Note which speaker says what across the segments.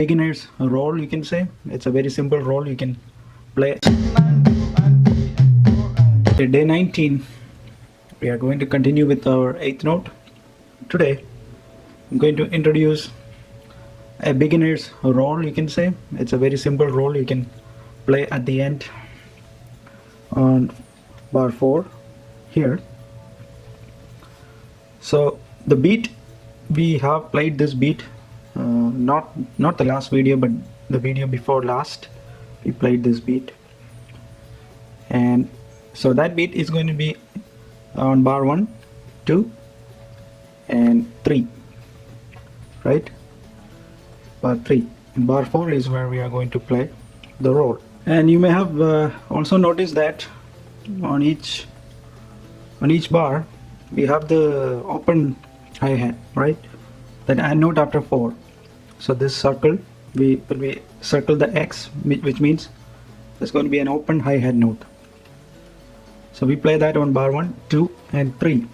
Speaker 1: beginner's role, you can say. It's a very simple role you can play. Day 19, we are going to continue with our 8th note. Today I'm going to introduce a beginner's role, you can say. It's a very simple role you can play at the end on bar 4 here. So the beat, we have played this beat, not the last video but the video before last we played this beat, and so that beat is going to be on bar 1, 2 and 3, right? Bar 3 and bar 4 is where we are going to play the roll. And you may have also noticed that on each bar we have the open hi-hat, right? That and note after 4. So this circle, when we circle the X, which means there's going to be an open hi-hat note. So we play that on bar 1, 2 and 3.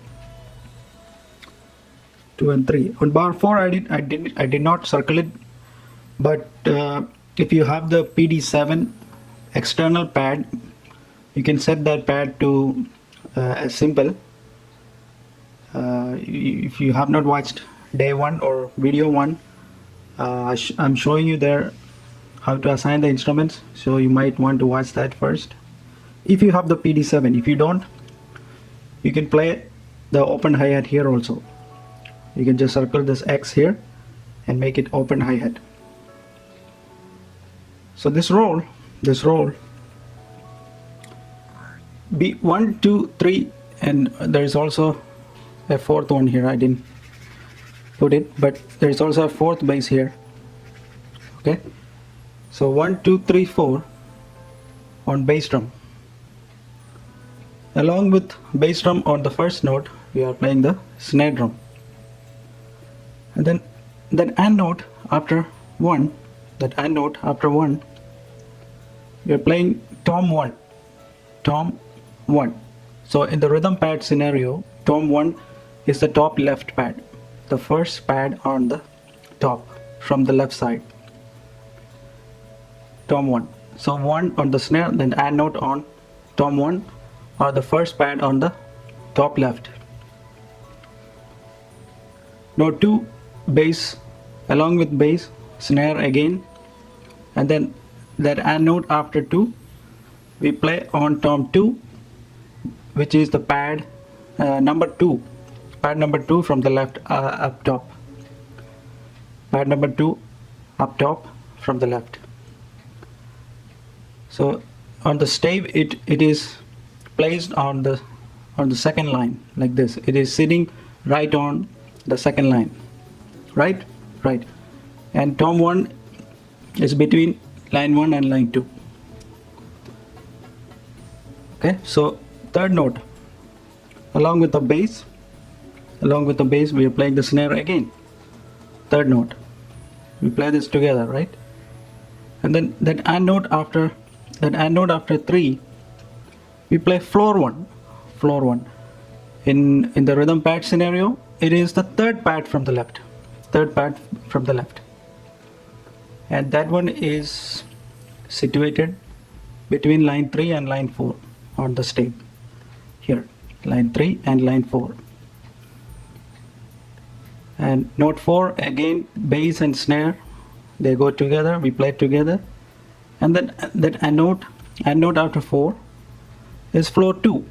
Speaker 1: 2 and 3. On bar 4 I did not circle it, but if you have the PD7 external pad, you can set that pad to as simple. If you have not watched day 1 or video 1, I'm showing you there how to assign the instruments, so you might want to watch that first if you have the PD7. If you don't, you can play the open hi-hat here also. You can just circle this X here and make it open hi-hat. So this roll be 1, 2, 3, and there is also a fourth one here. I didn't put it, but there is also a fourth bass here. Okay, so 1, 2, 3, 4 on bass drum. Along with bass drum on the first note, we are playing the snare drum, and then that and note after 1. That and note after 1, we are playing tom 1. Tom 1. So in the rhythm pad scenario, tom 1 is the top left pad, the first pad on the top from the left side. Tom 1. So 1 on the snare, then and note on tom 1 are the first pad on the top left. Note 2, bass, along with bass, snare again, and then that and note after 2 we play on tom 2, which is the pad number 2, pad number 2 from the left, up top, pad number 2 up top from the left. So on the stave it is placed on the second line like this. It is sitting right on the second line, right, and tom 1 is between line 1 and line 2. Okay, so third note, along with the bass we are playing the snare again. Third note, we play this together, right? And then that and note after 3 we play floor 1. In the rhythm pad scenario, it is the third pad from the left, and that one is situated between line 3 and line 4 on the stave here, line 3 and line 4. And note 4 again, bass and snare, they go together, we play together. And then that and note after 4 is floor 2,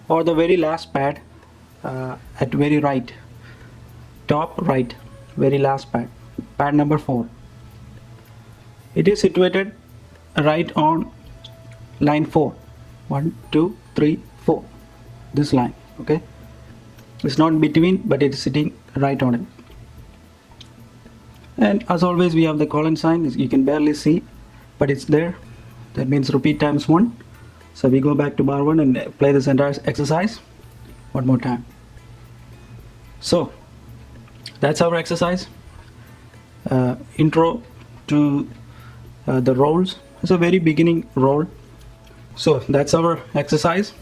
Speaker 1: or the very last pad at very right, top right, very last pad number 4. It is situated right on line 4. 1, 2, 3, 4, this line. Okay, it's not between, but it is sitting right on it. And as always we have the colon sign. You can barely see, but it's there. That means repeat times 1. So we go back to bar 1 and play this entire exercise one more time. So that's our exercise, intro to the rolls. It's a very beginning roll. So that's our exercise.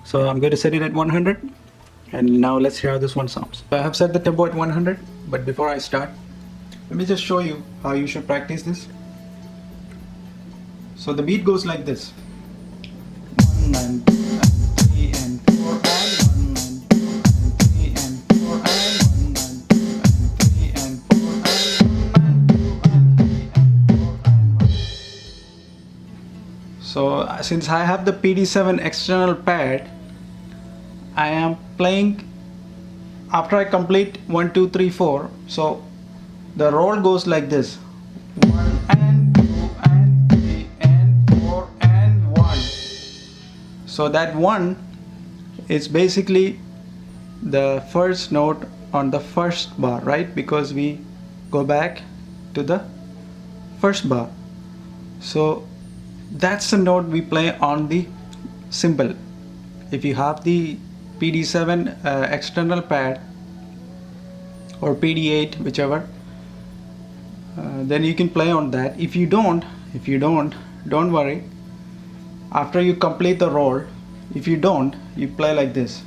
Speaker 1: So I'm going to set it at 100, and now let's hear how this one sounds. I have set the tempo at 100, but before I start, Let me just show you how you should practice this. So the beat goes like this: 1 and 2 and 3 and 4 and 1 and 2 and 3 and 4 and 1 and 2 and 3 and 4 and 1 and 2 and 3 and 4 and 1. So since I have the PD7 external pad, I am playing after I complete 1 2 3 4. So the roll goes like this: 1 and 2 and 3 and 4 and 1. So that 1 is basically the first note on the first bar, right? Because we go back to the first bar. So that's the note we play on the cymbal. If you have the PD7 external pad or PD8, whichever, then you can play on that. If you don't, don't worry. After you complete the roll, if you don't, you play like this: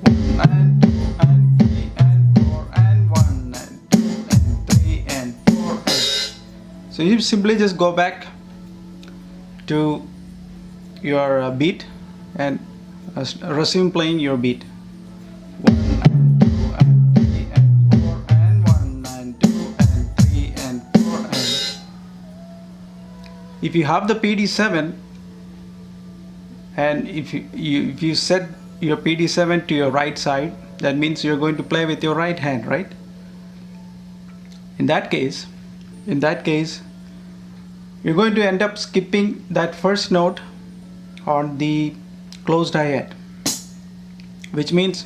Speaker 1: 1 and 2 and 3 and 4 and 1 and 2 and 3 and 4 and. So you simply just go back to your beat and resume playing your beat. 1 and 2 and 3 and 4 and 1 and 2 and 3 and 4 and. If you have the PD7 and if you set your PD7 to your right side, that means you're going to play with your right hand, right? In that case, you're going to end up skipping that first note on the closed hi-hat, which means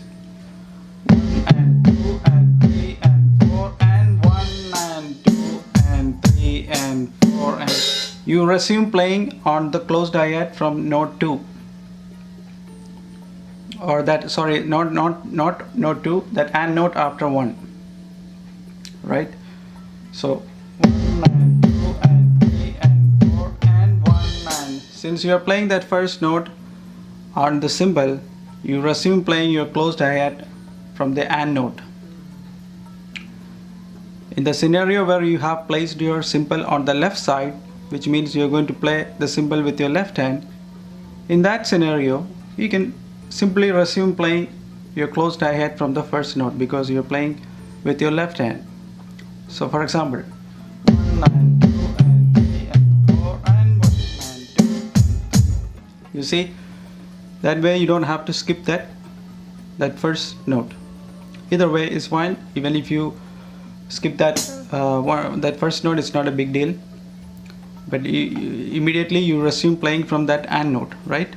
Speaker 1: 1 and 2 and 3 and 4 and 1 and 2 and 3 and 4 and. You resume playing on the closed hi-hat from note 2, or that, sorry, not note 2, that and note after 1, right? So 1 and 2 and 3 and 4 and 1 and. Since you are playing that first note on the cymbal, you resume playing your closed hi-hat from the and note. In the scenario where you have placed your cymbal on the left side, which means you're going to play the cymbal with your left hand, in that scenario you can simply resume playing your closed hi-hat from the first note because you're playing with your left hand. So for example, 1 and 2 and 3 and 4 and 1 and 2 and 3. You see, that way you don't have to skip that first note. Either way is fine. Even if you skip that first note, it's not a big deal. But immediately you resume playing from that and note, right?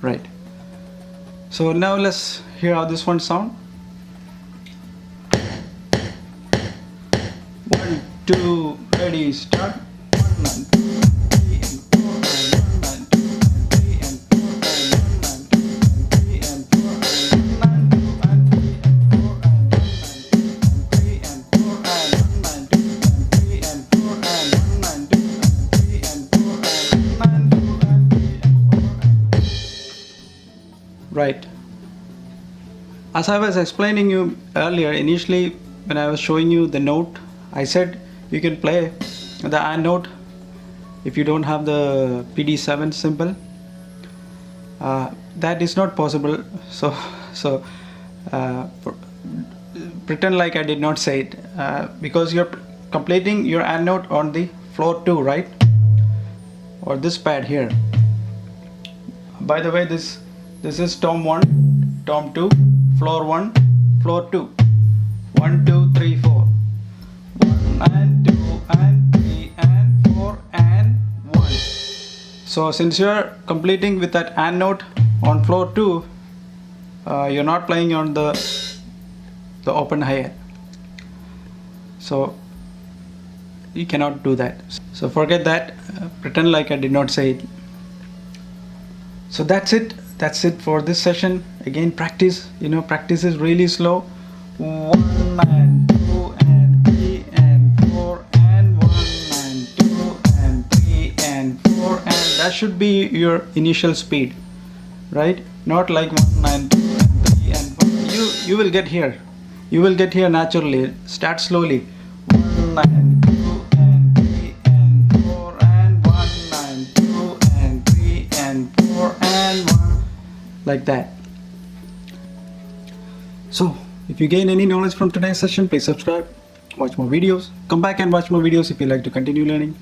Speaker 1: Right. So now let's hear how this one sound. 1 2 ready, start. 1 and 2 and 3 and 4 and 1 and 2 and 3 and 4 and 1 and 2 and 3 and 4 and 1 and 2 and 3 and 4 and 1 and 2 and 3 and 4 and 1 and 2 and 3 and 4 and 1 and 2 and 3 and 4 and 1 and 2 and 3 and 4 and. Right. As I was explaining you earlier, initially when I was showing you the note, I said you can play the and note if you don't have the PD7 cymbal. That is not possible. So pretend like I did not say it, because you're completing your and note on the floor 2, right? Or this pad here. By the way, this is tom 1, tom 2, floor 1, floor 2. 1 2 3 4. 1 and 2 and 3 and 4 and 1. So since you're completing with that and note on floor 2, you're not playing on the open hi-hat. So you cannot do that. So forget that. Pretend like I did not say it. So that's it for this session. Again, practice. Practice is really slow. 1 and 2 and 3 and 4 and 1 and 2 and 3 and 4 and. That should be your initial speed, right? Not like 1 and 2 and 3 and 4. You will get here. You will get here naturally. Start slowly. 1 and 2 and 3 and 4 and 1 and 2 and 3 and 4 and 1, like that. So if you gain any knowledge from today's session, please subscribe, watch more videos, come back and watch more videos if you like to continue learning.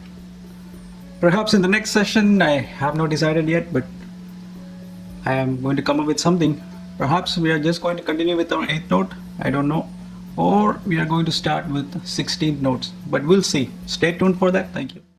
Speaker 1: Perhaps in the next session, I have not decided yet, but I am going to come up with something. Perhaps we are just going to continue with our 8th note, I don't know, or we are going to start with 16th notes, but we'll see. Stay tuned for that. Thank you.